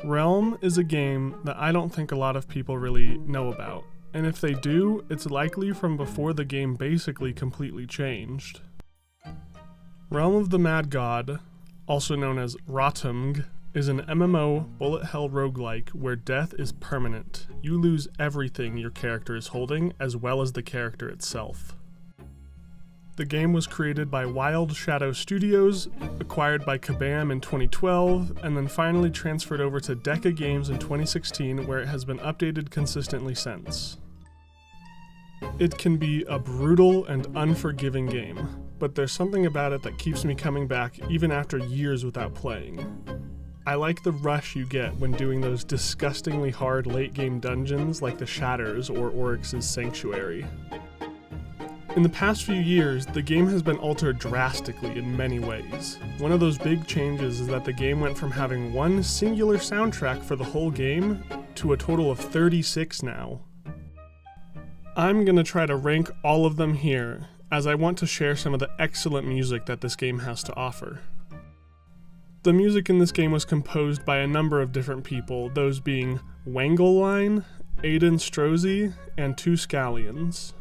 Realm is a game that I don't think a lot of people really know about, and if they do, it's likely from before the game basically completely changed. Realm of the Mad God, also known as ROTMG, is an MMO bullet hell roguelike where death is permanent. You lose everything your character is holding, as well as the character itself. The game was created by Wild Shadow Studios, acquired by Kabam in 2012, and then finally transferred over to Deca Games in 2016, where it has been updated consistently since. It can be a brutal and unforgiving game, but there's something about it that keeps me coming back even after years without playing. I like the rush you get when doing those disgustingly hard late-game dungeons like the Shatters or Oryx's Sanctuary. In the past few years, the game has been altered drastically in many ways. One of those big changes is that the game went from having one singular soundtrack for the whole game to a total of 36 now. I'm gonna try to rank all of them here, as I want to share some of the excellent music that this game has to offer. The music in this game was composed by a number of different people, those being Wangelline, Aidan Strozzi, and Two Scallions.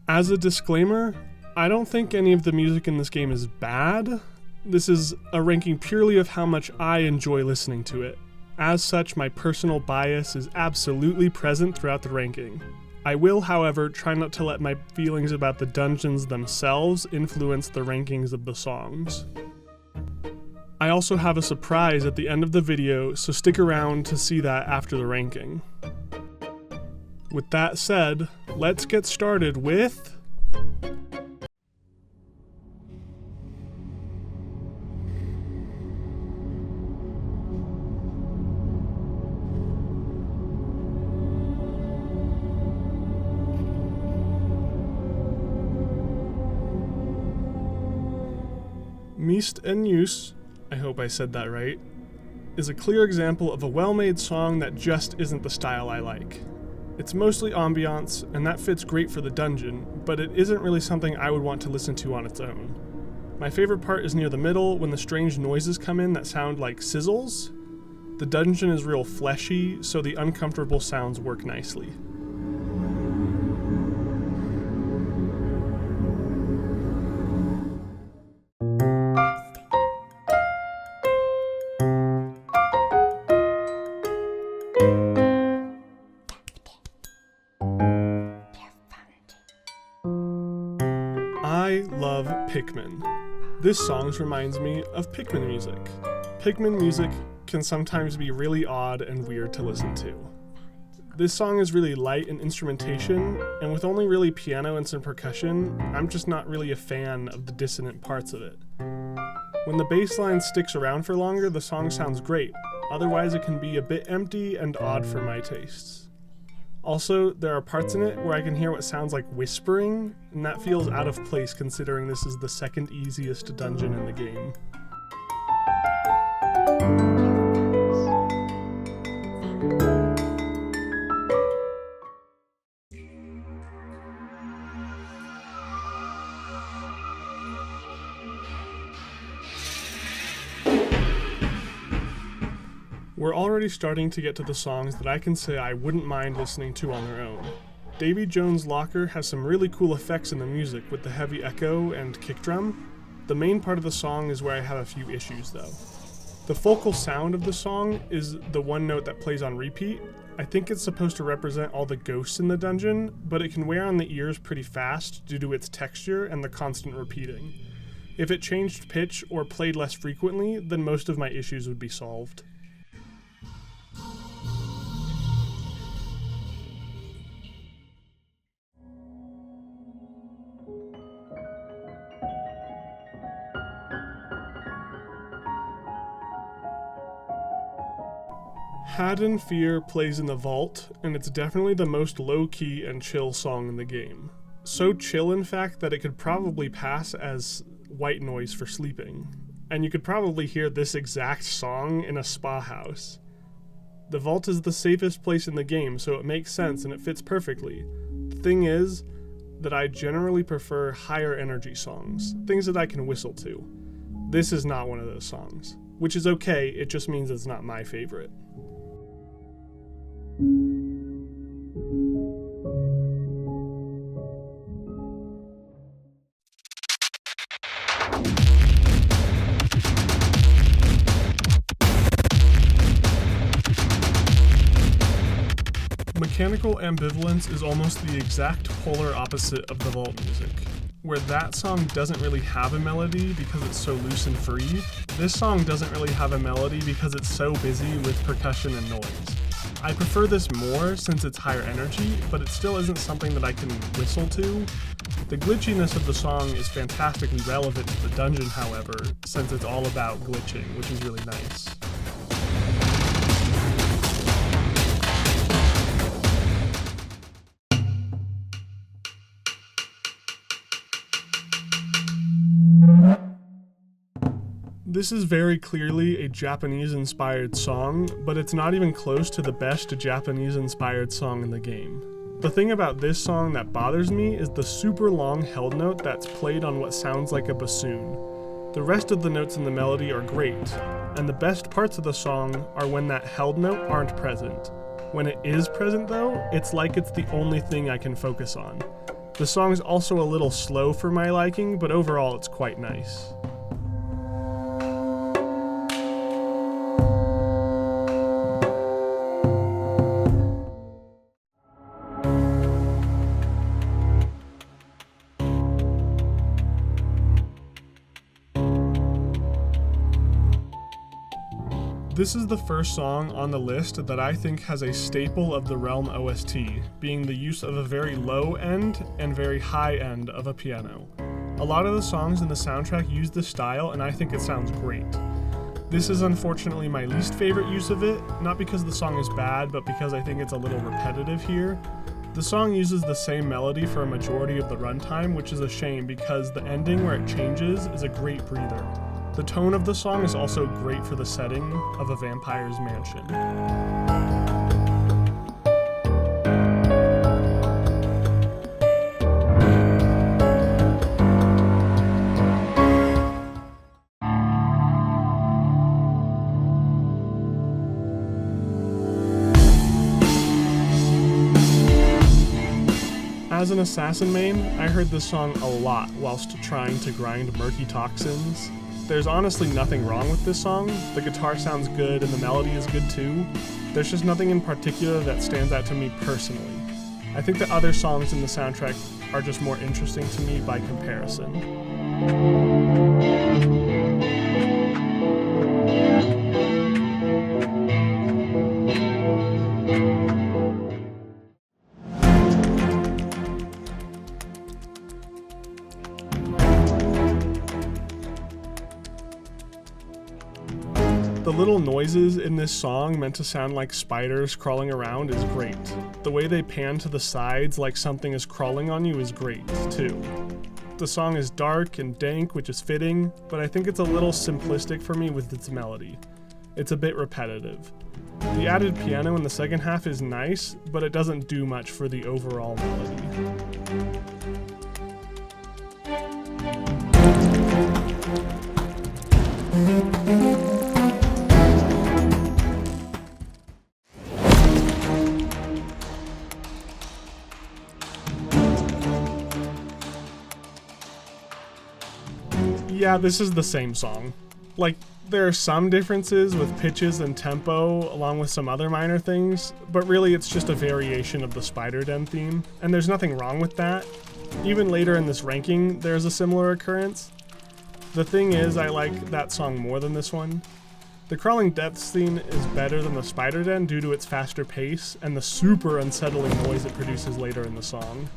As a disclaimer, I don't think any of the music in this game is bad. This is a ranking purely of how much I enjoy listening to it. As such, my personal bias is absolutely present throughout the ranking. I will, however, try not to let my feelings about the dungeons themselves influence the rankings of the songs. I also have a surprise at the end of the video, so stick around to see that after the ranking. With that said, let's get started with... Mist en Use, I hope I said that right, is a clear example of a well-made song that just isn't the style I like. It's mostly ambiance, and that fits great for the dungeon, but it isn't really something I would want to listen to on its own. My favorite part is near the middle, when the strange noises come in that sound like sizzles. The dungeon is real fleshy, so the uncomfortable sounds work nicely. I love Pikmin. This song reminds me of Pikmin music. Pikmin music can sometimes be really odd and weird to listen to. This song is really light in instrumentation, and with only really piano and some percussion, I'm just not really a fan of the dissonant parts of it. When the bass line sticks around for longer, the song sounds great. Otherwise, it can be a bit empty and odd for my tastes. Also, there are parts in it where I can hear what sounds like whispering, and that feels out of place considering this is the second easiest dungeon in the game. We're already starting to get to the songs that I can say I wouldn't mind listening to on their own. Davy Jones' Locker has some really cool effects in the music with the heavy echo and kick drum. The main part of the song is where I have a few issues though. The focal sound of the song is the one note that plays on repeat. I think it's supposed to represent all the ghosts in the dungeon, but it can wear on the ears pretty fast due to its texture and the constant repeating. If it changed pitch or played less frequently, then most of my issues would be solved. Haddon Fear plays in the vault, and it's definitely the most low-key and chill song in the game. So chill, in fact, that it could probably pass as white noise for sleeping. And you could probably hear this exact song in a spa house. The vault is the safest place in the game, so it makes sense and it fits perfectly. The thing is that I generally prefer higher energy songs, things that I can whistle to. This is not one of those songs, which is okay, it just means it's not my favorite. Mechanical Ambivalence is almost the exact polar opposite of the vault music. Where that song doesn't really have a melody because it's so loose and free, this song doesn't really have a melody because it's so busy with percussion and noise. I prefer this more since it's higher energy, but it still isn't something that I can whistle to. The glitchiness of the song is fantastically relevant to the dungeon, however, since it's all about glitching, which is really nice. This is very clearly a Japanese-inspired song, but it's not even close to the best Japanese-inspired song in the game. The thing about this song that bothers me is the super long held note that's played on what sounds like a bassoon. The rest of the notes in the melody are great, and the best parts of the song are when that held note aren't present. When it is present though, it's like it's the only thing I can focus on. The song's also a little slow for my liking, but overall it's quite nice. This is the first song on the list that I think has a staple of the Realm OST, being the use of a very low end and very high end of a piano. A lot of the songs in the soundtrack use this style, and I think it sounds great. This is unfortunately my least favorite use of it, not because the song is bad, but because I think it's a little repetitive here. The song uses the same melody for a majority of the runtime, which is a shame because the ending where it changes is a great breather. The tone of the song is also great for the setting of a vampire's mansion. As an assassin main, I heard this song a lot whilst trying to grind murky toxins. There's honestly nothing wrong with this song. The guitar sounds good and the melody is good too. There's just nothing in particular that stands out to me personally. I think the other songs in the soundtrack are just more interesting to me by comparison. The little noises in this song meant to sound like spiders crawling around is great. The way they pan to the sides like something is crawling on you is great, too. The song is dark and dank, which is fitting, but I think it's a little simplistic for me with its melody. It's a bit repetitive. The added piano in the second half is nice, but it doesn't do much for the overall melody. Yeah, this is the same song. Like, there are some differences with pitches and tempo, along with some other minor things, but really it's just a variation of the Spider Den theme, and there's nothing wrong with that. Even later in this ranking, there's a similar occurrence. The thing is, I like that song more than this one. The Crawling Depths theme is better than the Spider Den due to its faster pace and the super unsettling noise it produces later in the song.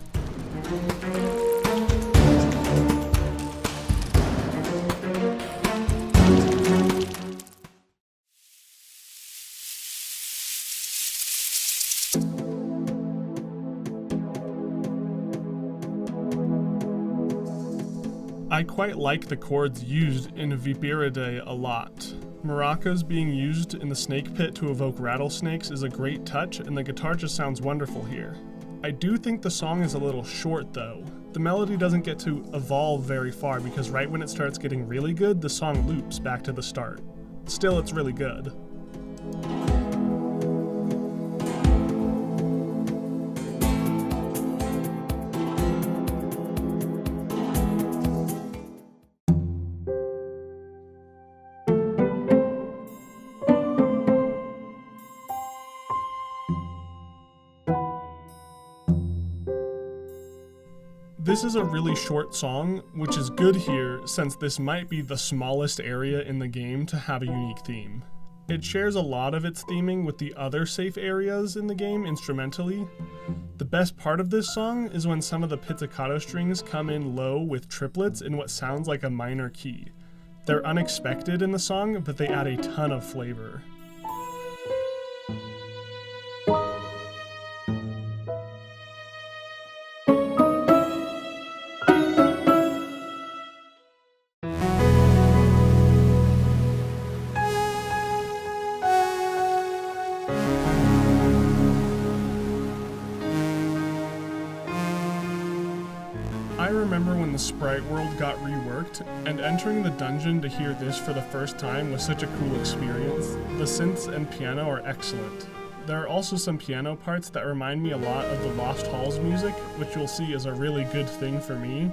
I quite like the chords used in Viperidae a lot. Maracas being used in the snake pit to evoke rattlesnakes is a great touch, and the guitar just sounds wonderful here. I do think the song is a little short though. The melody doesn't get to evolve very far because right when it starts getting really good, the song loops back to the start. Still, it's really good. This is a really short song, which is good here since this might be the smallest area in the game to have a unique theme. It shares a lot of its theming with the other safe areas in the game instrumentally. The best part of this song is when some of the pizzicato strings come in low with triplets in what sounds like a minor key. They're unexpected in the song, but they add a ton of flavor. I remember when the sprite world got reworked, and entering the dungeon to hear this for the first time was such a cool experience. The synths and piano are excellent. There are also some piano parts that remind me a lot of the Lost Halls music, which you'll see is a really good thing for me.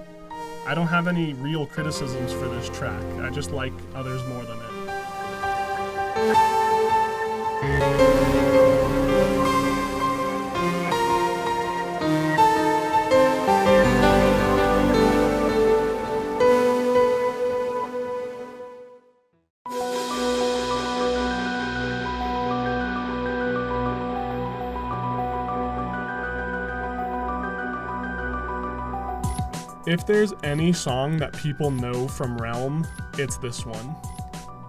I don't have any real criticisms for this track, I just like others more than it. If there's any song that people know from Realm, it's this one.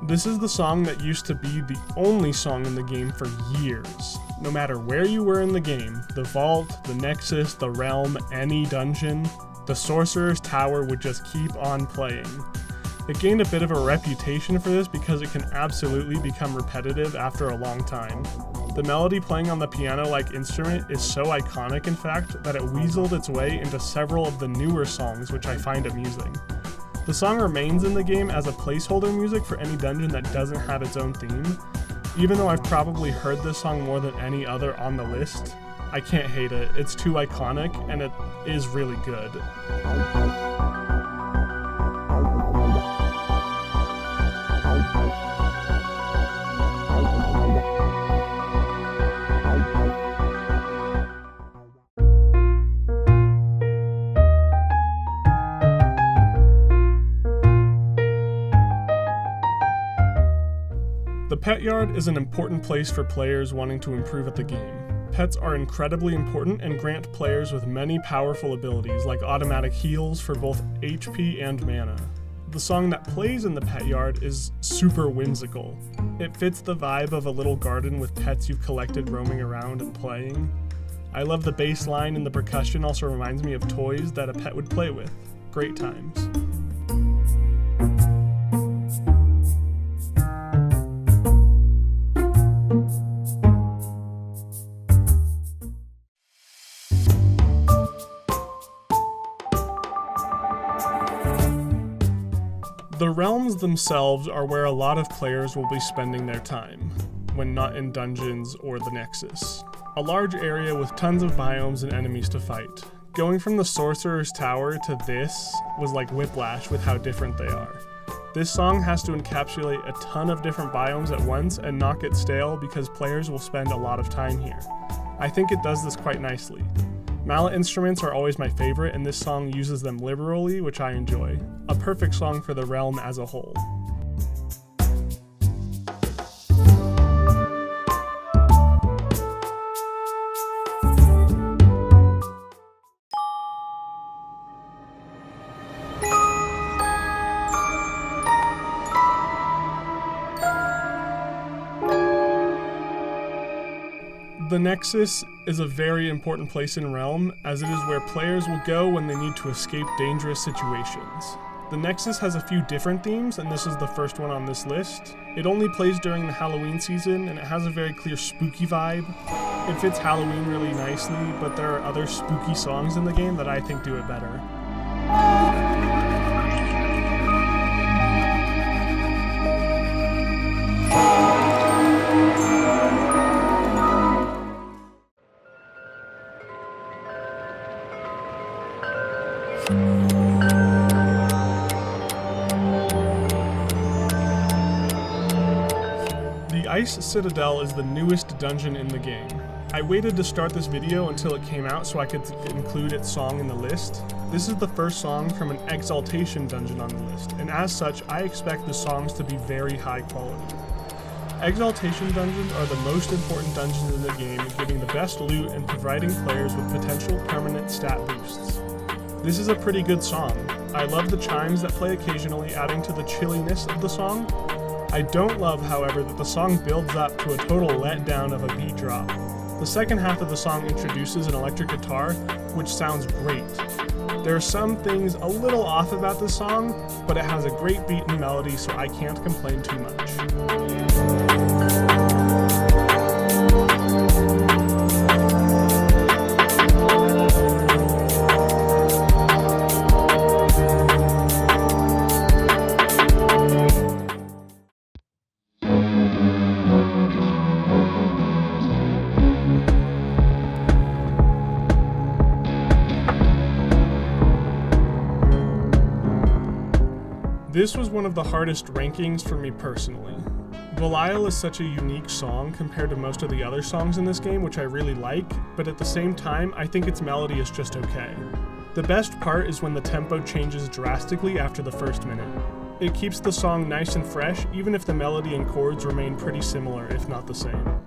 This is the song that used to be the only song in the game for years. No matter where you were in the game, the Vault, the Nexus, the Realm, any dungeon, the Sorcerer's Tower would just keep on playing. It gained a bit of a reputation for this because it can absolutely become repetitive after a long time. The melody playing on the piano-like instrument is so iconic, in fact, that it weaseled its way into several of the newer songs, which I find amusing. The song remains in the game as a placeholder music for any dungeon that doesn't have its own theme. Even though I've probably heard this song more than any other on the list, I can't hate it. It's too iconic, and it is really good. The pet yard is an important place for players wanting to improve at the game. Pets are incredibly important and grant players with many powerful abilities like automatic heals for both HP and mana. The song that plays in the pet yard is super whimsical. It fits the vibe of a little garden with pets you've collected roaming around and playing. I love the bass line, and the percussion also reminds me of toys that a pet would play with. Great times. The realms themselves are where a lot of players will be spending their time, when not in dungeons or the Nexus. A large area with tons of biomes and enemies to fight. Going from the Sorcerer's Tower to this was like whiplash with how different they are. This song has to encapsulate a ton of different biomes at once and not get stale because players will spend a lot of time here. I think it does this quite nicely. Mallet instruments are always my favorite, and this song uses them liberally, which I enjoy. A perfect song for the realm as a whole. The Nexus is a very important place in Realm, as it is where players will go when they need to escape dangerous situations. The Nexus has a few different themes, and this is the first one on this list. It only plays during the Halloween season, and it has a very clear spooky vibe. It fits Halloween really nicely, but there are other spooky songs in the game that I think do it better. Ice Citadel is the newest dungeon in the game. I waited to start this video until it came out so I could include its song in the list. This is the first song from an Exaltation dungeon on the list, and as such, I expect the songs to be very high quality. Exaltation dungeons are the most important dungeons in the game, giving the best loot and providing players with potential permanent stat boosts. This is a pretty good song. I love the chimes that play occasionally, adding to the chilliness of the song. I don't love, however, that the song builds up to a total letdown of a beat drop. The second half of the song introduces an electric guitar, which sounds great. There are some things a little off about the song, but it has a great beat and melody, so I can't complain too much. This was one of the hardest rankings for me personally. Belial is such a unique song compared to most of the other songs in this game, which I really like, but at the same time, I think its melody is just okay. The best part is when the tempo changes drastically after the first minute. It keeps the song nice and fresh, even if the melody and chords remain pretty similar, if not the same.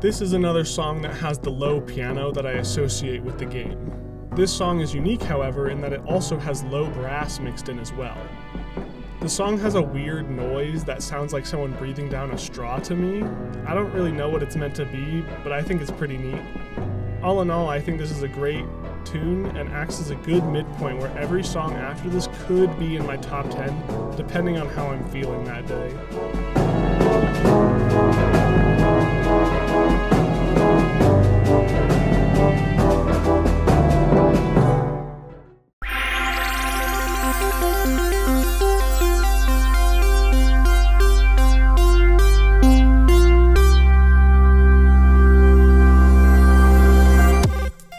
This is another song that has the low piano that I associate with the game. This song is unique, however, in that it also has low brass mixed in as well. The song has a weird noise that sounds like someone breathing down a straw to me. I don't really know what it's meant to be, but I think it's pretty neat. All in all, I think this is a great tune and acts as a good midpoint where every song after this could be in my top 10, depending on how I'm feeling that day.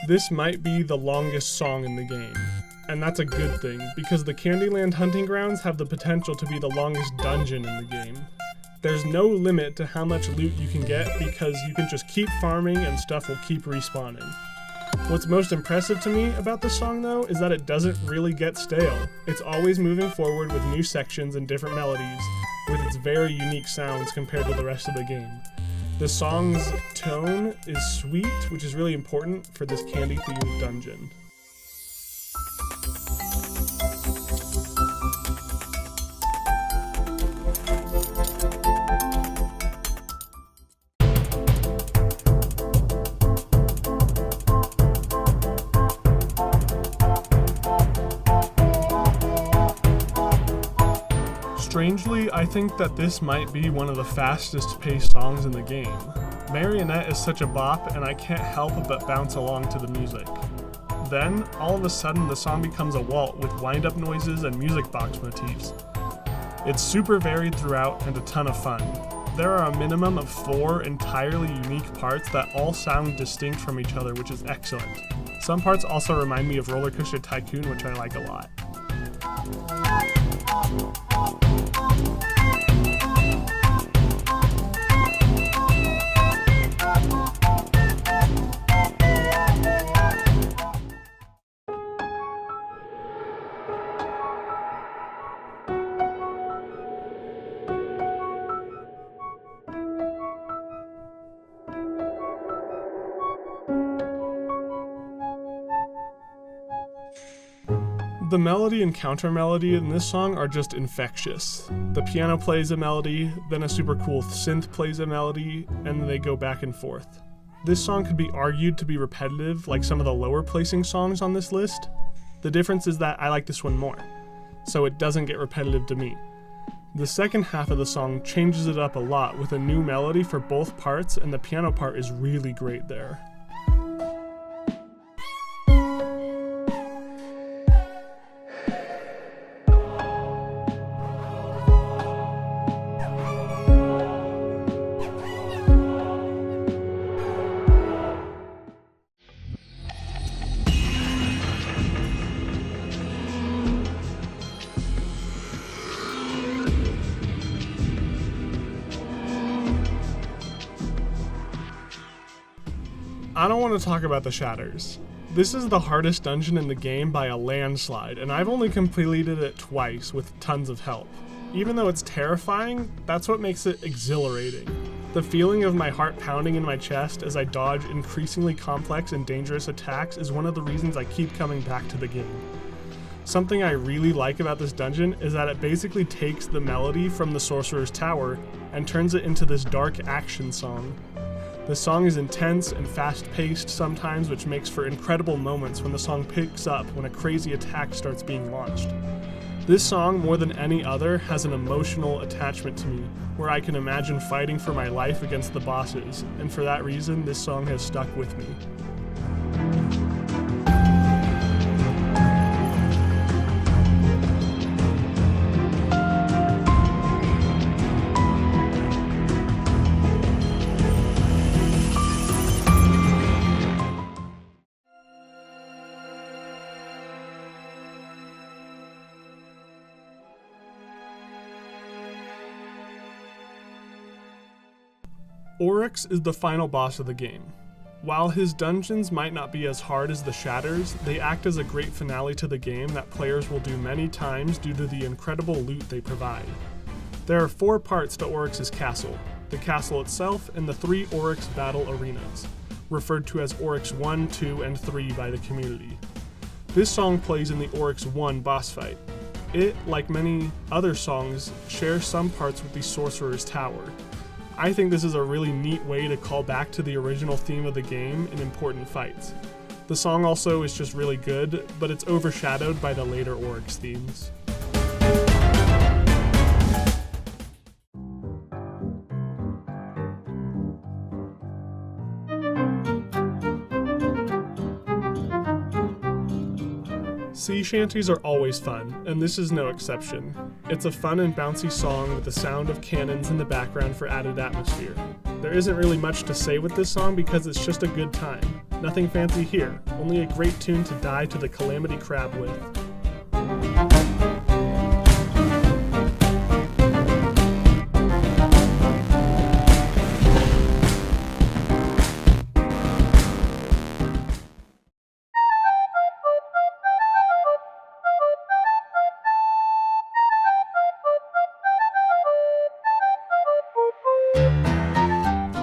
This might be the longest song in the game, and that's a good thing, because the Candyland Hunting Grounds have the potential to be the longest dungeon in the game. There's no limit to how much loot you can get because you can just keep farming and stuff will keep respawning. What's most impressive to me about this song though is that it doesn't really get stale. It's always moving forward with new sections and different melodies, with its very unique sounds compared to the rest of the game. The song's tone is sweet, which is really important for this candy-themed dungeon. Strangely, I think that this might be one of the fastest paced songs in the game. Marionette is such a bop, and I can't help but bounce along to the music. Then, all of a sudden, the song becomes a waltz with wind-up noises and music box motifs. It's super varied throughout and a ton of fun. There are a minimum of 4 entirely unique parts that all sound distinct from each other, which is excellent. Some parts also remind me of Roller Coaster Tycoon, which I like a lot. The melody and counter melody in this song are just infectious. The piano plays a melody, then a super cool synth plays a melody, and then they go back and forth. This song could be argued to be repetitive like some of the lower placing songs on this list. The difference is that I like this one more, so it doesn't get repetitive to me. The second half of the song changes it up a lot with a new melody for both parts, and the piano part is really great there. I don't want to talk about the Shatters. This is the hardest dungeon in the game by a landslide, and I've only completed it twice with tons of help. Even though it's terrifying, that's what makes it exhilarating. The feeling of my heart pounding in my chest as I dodge increasingly complex and dangerous attacks is one of the reasons I keep coming back to the game. Something I really like about this dungeon is that it basically takes the melody from the Sorcerer's Tower and turns it into this dark action song. The song is intense and fast-paced sometimes, which makes for incredible moments when the song picks up when a crazy attack starts being launched. This song, more than any other, has an emotional attachment to me, where I can imagine fighting for my life against the bosses, and for that reason, this song has stuck with me. Oryx is the final boss of the game. While his dungeons might not be as hard as the Shatters, they act as a great finale to the game that players will do many times due to the incredible loot they provide. There are 4 parts to Oryx's castle: the castle itself and the 3 Oryx battle arenas, referred to as Oryx 1, 2, and 3 by the community. This song plays in the Oryx 1 boss fight. It, like many other songs, shares some parts with the Sorcerer's Tower. I think this is a really neat way to call back to the original theme of the game in important fights. The song also is just really good, but it's overshadowed by the later Oryx themes. Sea shanties are always fun, and this is no exception. It's a fun and bouncy song with the sound of cannons in the background for added atmosphere. There isn't really much to say with this song because it's just a good time. Nothing fancy here, only a great tune to die to the Calamity Crab with.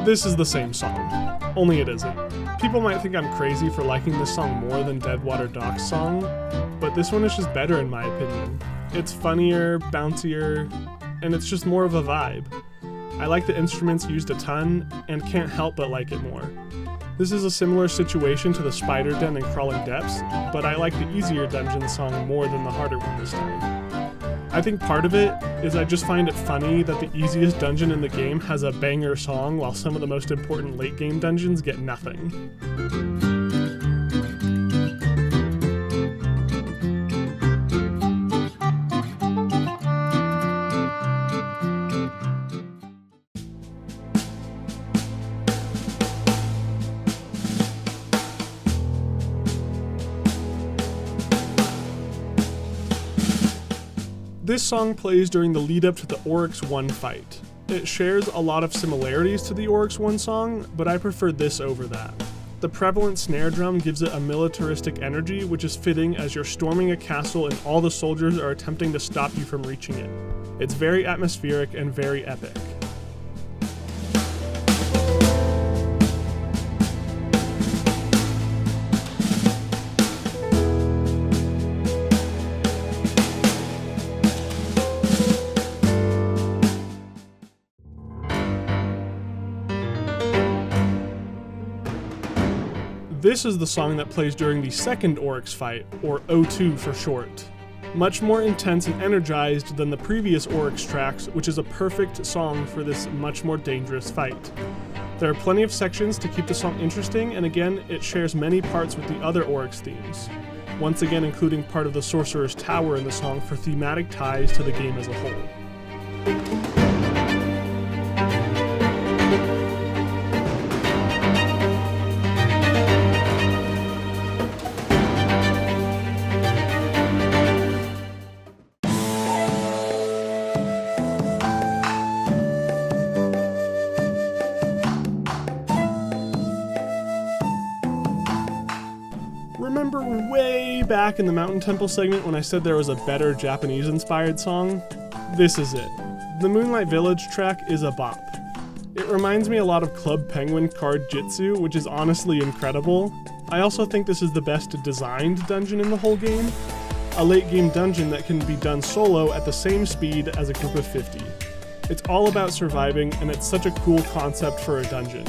This is the same song, only it isn't. People might think I'm crazy for liking this song more than Deadwater Dock's song, but this one is just better in my opinion. It's funnier, bouncier, and it's just more of a vibe. I like the instruments used a ton, and can't help but like it more. This is a similar situation to the Spider Den and Crawling Depths, but I like the easier dungeon song more than the harder one this time. I think part of it is I just find it funny that the easiest dungeon in the game has a banger song while some of the most important late game dungeons get nothing. This song plays during the lead up to the Oryx 1 fight. It shares a lot of similarities to the Oryx 1 song, but I prefer this over that. The prevalent snare drum gives it a militaristic energy, which is fitting as you're storming a castle and all the soldiers are attempting to stop you from reaching it. It's very atmospheric and very epic. This is the song that plays during the second Oryx fight, or O2 for short. Much more intense and energized than the previous Oryx tracks, which is a perfect song for this much more dangerous fight. There are plenty of sections to keep the song interesting, and again, it shares many parts with the other Oryx themes, once again including part of the Sorcerer's Tower in the song for thematic ties to the game as a whole. Remember way back in the Mountain Temple segment when I said there was a better Japanese-inspired song? This is it. The Moonlight Village track is a bop. It reminds me a lot of Club Penguin Card Jitsu, which is honestly incredible. I also think this is the best designed dungeon in the whole game. A late game dungeon that can be done solo at the same speed as a group of 50. It's all about surviving, and it's such a cool concept for a dungeon.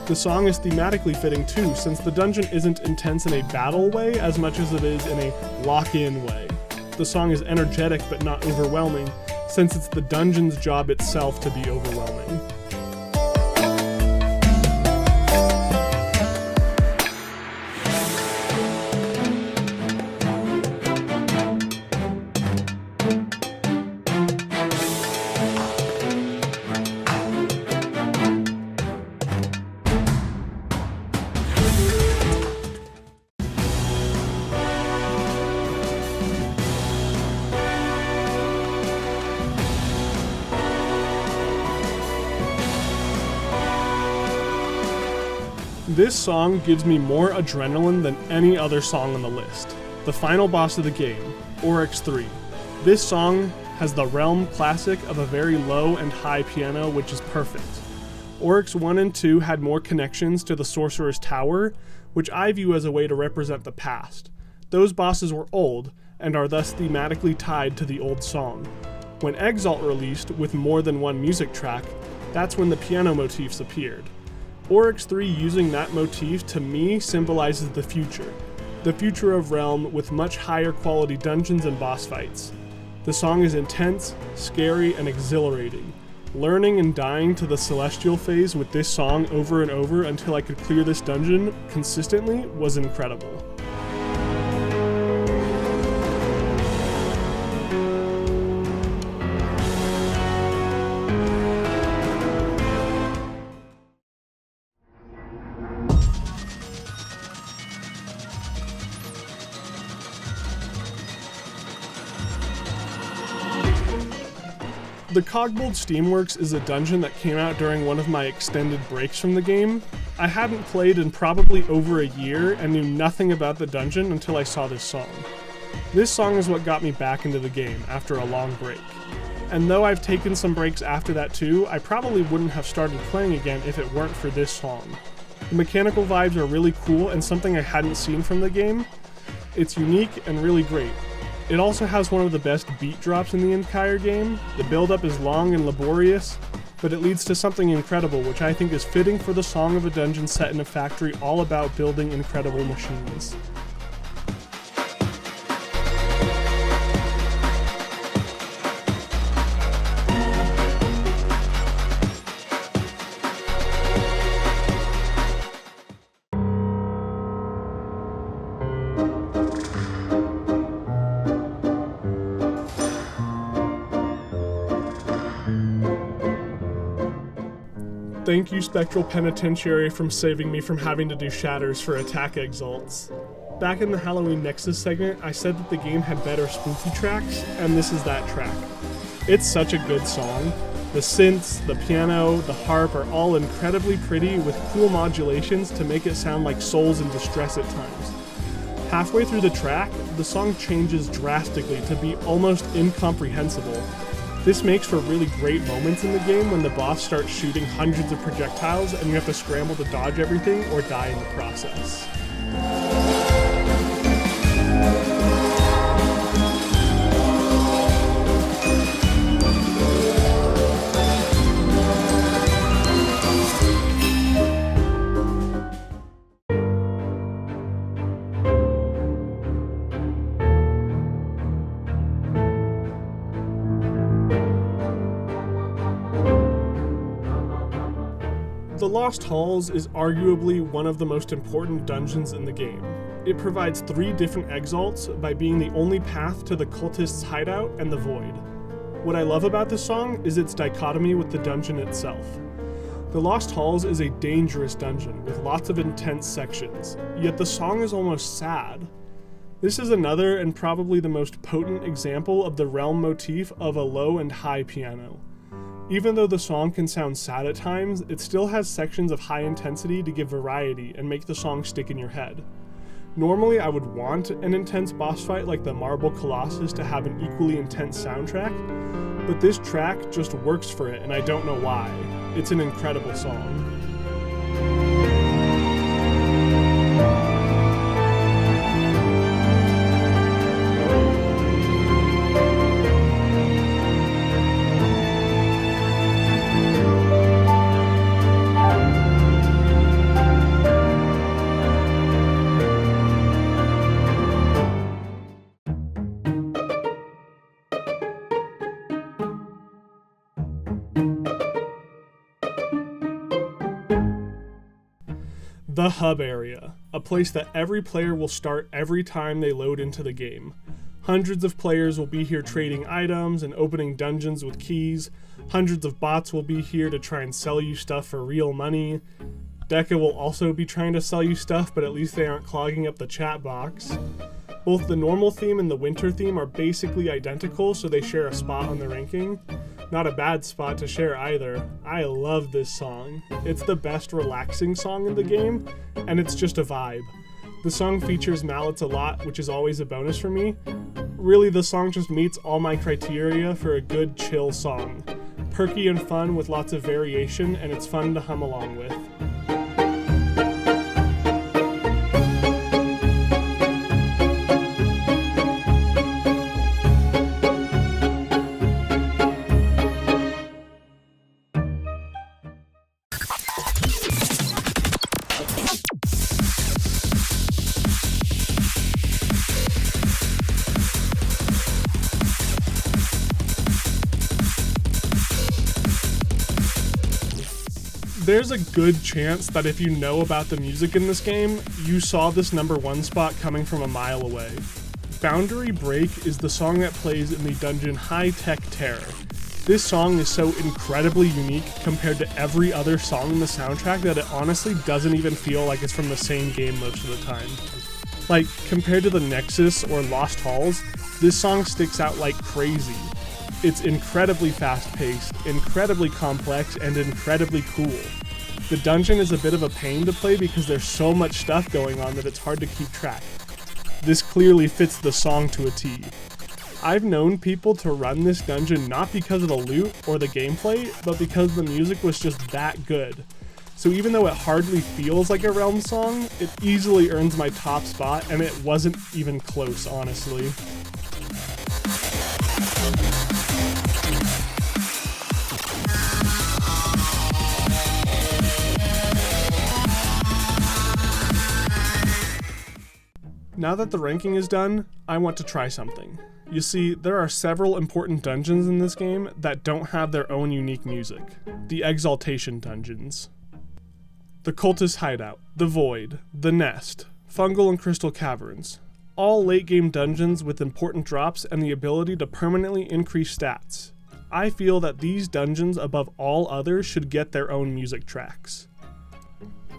The song is thematically fitting too, since the dungeon isn't intense in a battle way as much as it is in a lock-in way. The song is energetic but not overwhelming, since it's the dungeon's job itself to be overwhelming. This song gives me more adrenaline than any other song on the list. The final boss of the game, Oryx 3. This song has the Realm classic of a very low and high piano, which is perfect. Oryx 1 and 2 had more connections to the Sorcerer's Tower, which I view as a way to represent the past. Those bosses were old, and are thus thematically tied to the old song. When Exalt released with more than one music track, that's when the piano motifs appeared. Oryx 3 using that motif to me symbolizes the future of Realm with much higher quality dungeons and boss fights. The song is intense, scary, and exhilarating. Learning and dying to the Celestial phase with this song over and over until I could clear this dungeon consistently was incredible. The Cogbold Steamworks is a dungeon that came out during one of my extended breaks from the game. I hadn't played in probably over a year and knew nothing about the dungeon until I saw this song. This song is what got me back into the game after a long break. And though I've taken some breaks after that too, I probably wouldn't have started playing again if it weren't for this song. The mechanical vibes are really cool and something I hadn't seen from the game. It's unique and really great. It also has one of the best beat drops in the entire game. The build-up is long and laborious, but it leads to something incredible, which I think is fitting for the song of a dungeon set in a factory all about building incredible machines. Thank you, Spectral Penitentiary, from saving me from having to do shatters for attack exalts. Back in the Halloween Nexus segment, I said that the game had better spooky tracks, and this is that track. It's such a good song. The synths, the piano, the harp are all incredibly pretty with cool modulations to make it sound like souls in distress at times. Halfway through the track, the song changes drastically to be almost incomprehensible. This makes for really great moments in the game when the boss starts shooting hundreds of projectiles and you have to scramble to dodge everything or die in the process. The Lost Halls is arguably one of the most important dungeons in the game. It provides 3 different exalts by being the only path to the cultists' hideout and the Void. What I love about this song is its dichotomy with the dungeon itself. The Lost Halls is a dangerous dungeon with lots of intense sections, yet the song is almost sad. This is another and probably the most potent example of the Realm motif of a low and high piano. Even though the song can sound sad at times, it still has sections of high intensity to give variety and make the song stick in your head. Normally I would want an intense boss fight like the Marble Colossus to have an equally intense soundtrack, but this track just works for it and I don't know why. It's an incredible song. The hub area, a place that every player will start every time they load into the game. Hundreds of players will be here trading items and opening dungeons with keys. Hundreds of bots will be here to try and sell you stuff for real money. Deca will also be trying to sell you stuff, but at least they aren't clogging up the chat box. Both the normal theme and the winter theme are basically identical, so they share a spot on the ranking. Not a bad spot to share either. I love this song. It's the best relaxing song in the game, and it's just a vibe. The song features mallets a lot, which is always a bonus for me. Really, the song just meets all my criteria for a good, chill song. Perky and fun with lots of variation, and it's fun to hum along with. There's a good chance that if you know about the music in this game, you saw this #1 spot coming from a mile away. Boundary Break is the song that plays in the dungeon High Tech Terror. This song is so incredibly unique compared to every other song in the soundtrack that it honestly doesn't even feel like it's from the same game most of the time. Like, compared to the Nexus or Lost Halls, this song sticks out like crazy. It's incredibly fast-paced, incredibly complex, and incredibly cool. The dungeon is a bit of a pain to play because there's so much stuff going on that it's hard to keep track. This clearly fits the song to a T. I've known people to run this dungeon not because of the loot or the gameplay, but because the music was just that good. So even though it hardly feels like a Realm song, it easily earns my top spot, and it wasn't even close, honestly. Now that the ranking is done, I want to try something. You see, there are several important dungeons in this game that don't have their own unique music. The Exaltation dungeons. The Cultist Hideout, the Void, the Nest, Fungal and Crystal Caverns. All late game dungeons with important drops and the ability to permanently increase stats. I feel that these dungeons above all others should get their own music tracks.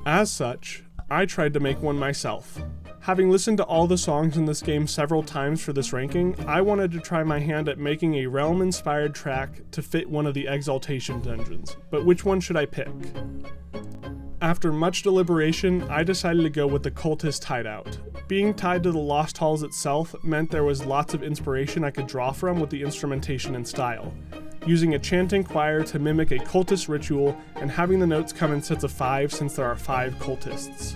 As such, I tried to make one myself. Having listened to all the songs in this game several times for this ranking, I wanted to try my hand at making a Realm-inspired track to fit one of the Exaltation dungeons, but which one should I pick? After much deliberation, I decided to go with the Cultist Hideout. Being tied to the Lost Halls itself meant there was lots of inspiration I could draw from with the instrumentation and style. Using a chanting choir to mimic a cultist ritual and having the notes come in sets of 5 since there are 5 cultists.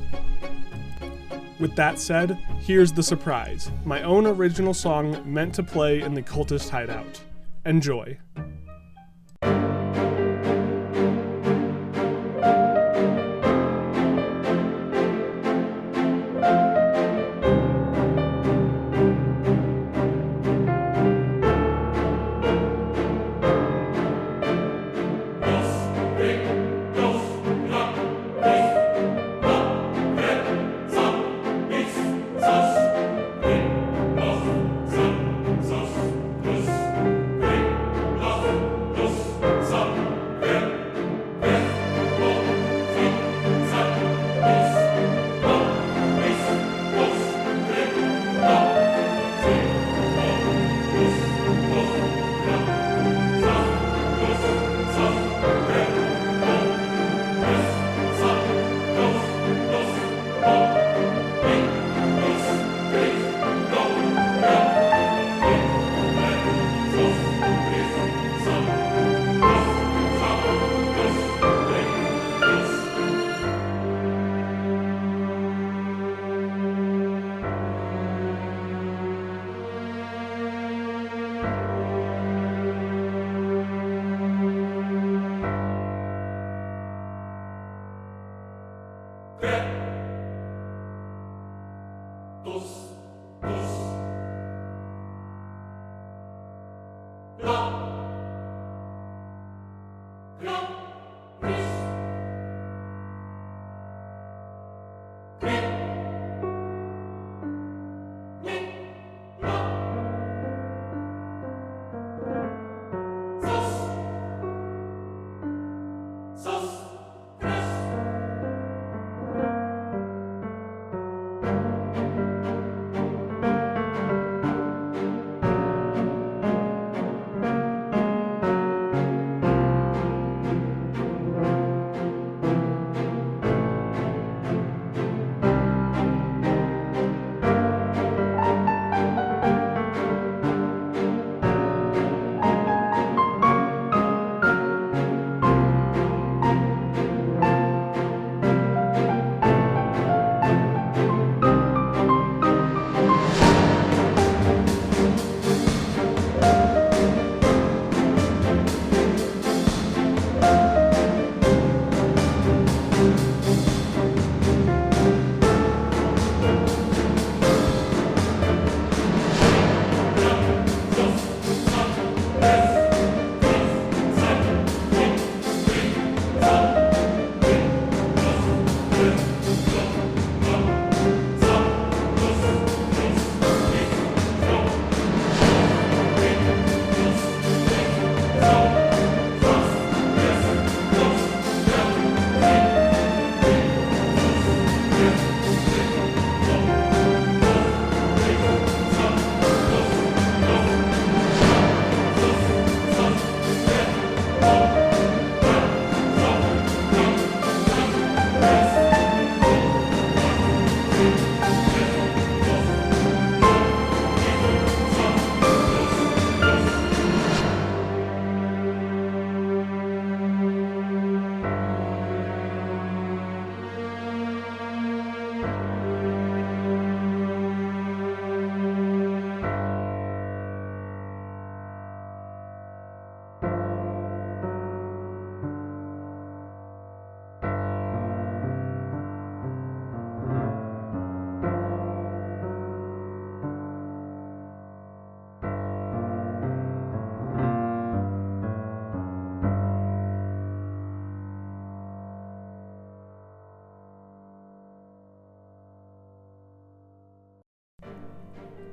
With that said, here's the surprise. My own original song meant to play in the Cultist Hideout. Enjoy.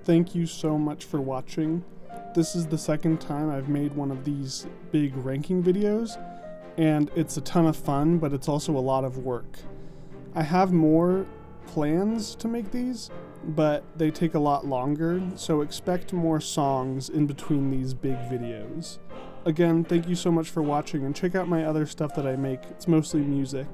Thank you so much for watching. This is the second time I've made one of these big ranking videos, and it's a ton of fun, but it's also a lot of work. I have more plans to make these, but they take a lot longer, so expect more songs in between these big videos. Again, thank you so much for watching, and check out my other stuff that I make. It's mostly music.